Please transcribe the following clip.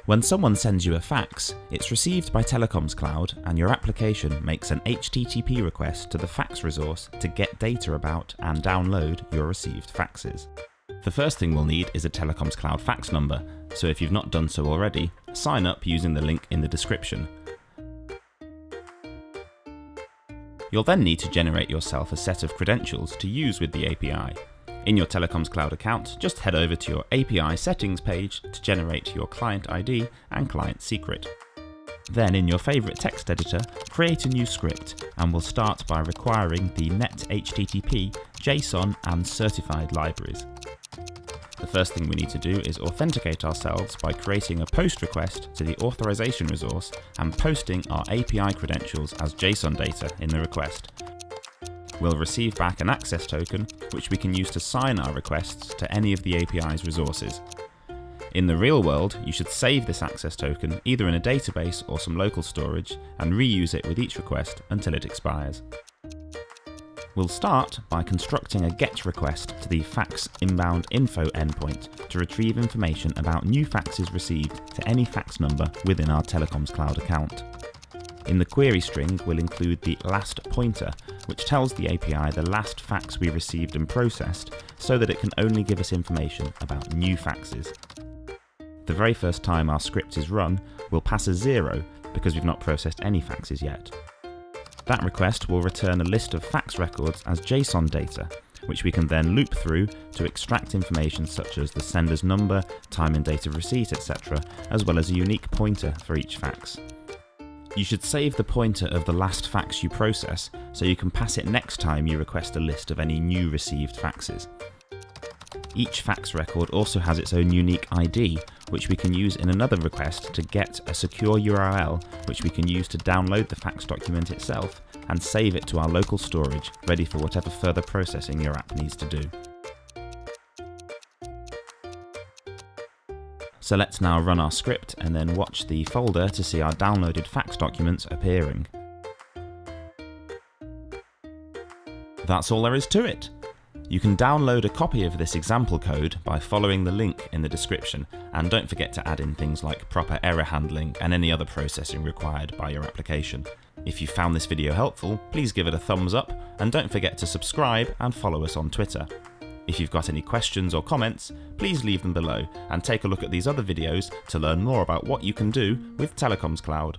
When someone sends you a fax, it's received by Telecoms Cloud and your application makes an HTTP request to the fax resource to get data about and download your received faxes. The first thing we'll need is a Telecoms Cloud fax number, so if you've not done so already, sign up using the link in the description. You'll then need to generate yourself a set of credentials to use with the API. In your Telecoms Cloud account, just head over to your API settings page to generate your client ID and client secret. Then in your favourite text editor, create a new script, and we'll start by requiring the net HTTP, JSON and certified libraries. The first thing we need to do is authenticate ourselves by creating a POST request to the authorization resource and posting our API credentials as JSON data in the request. We'll receive back an access token, which we can use to sign our requests to any of the API's resources. In the real world, you should save this access token either in a database or some local storage and reuse it with each request until it expires. We'll start by constructing a GET request to the fax inbound info endpoint to retrieve information about new faxes received to any fax number within our Telecoms Cloud account. In the query string, we'll include the last pointer, which tells the API the last fax we received and processed, so that it can only give us information about new faxes. The very first time our script is run, we'll pass a 0 because we've not processed any faxes yet. That request will return a list of fax records as JSON data, which we can then loop through to extract information such as the sender's number, time and date of receipt, etc., as well as a unique pointer for each fax. You should save the pointer of the last fax you process so you can pass it next time you request a list of any new received faxes. Each fax record also has its own unique ID, which we can use in another request to get a secure URL which we can use to download the fax document itself and save it to our local storage, ready for whatever further processing your app needs to do. So let's now run our script and then watch the folder to see our downloaded fax documents appearing. That's all there is to it. You can download a copy of this example code by following the link in the description, and don't forget to add in things like proper error handling and any other processing required by your application. If you found this video helpful, please give it a thumbs up and don't forget to subscribe and follow us on Twitter. If you've got any questions or comments, please leave them below and take a look at these other videos to learn more about what you can do with Telecoms Cloud.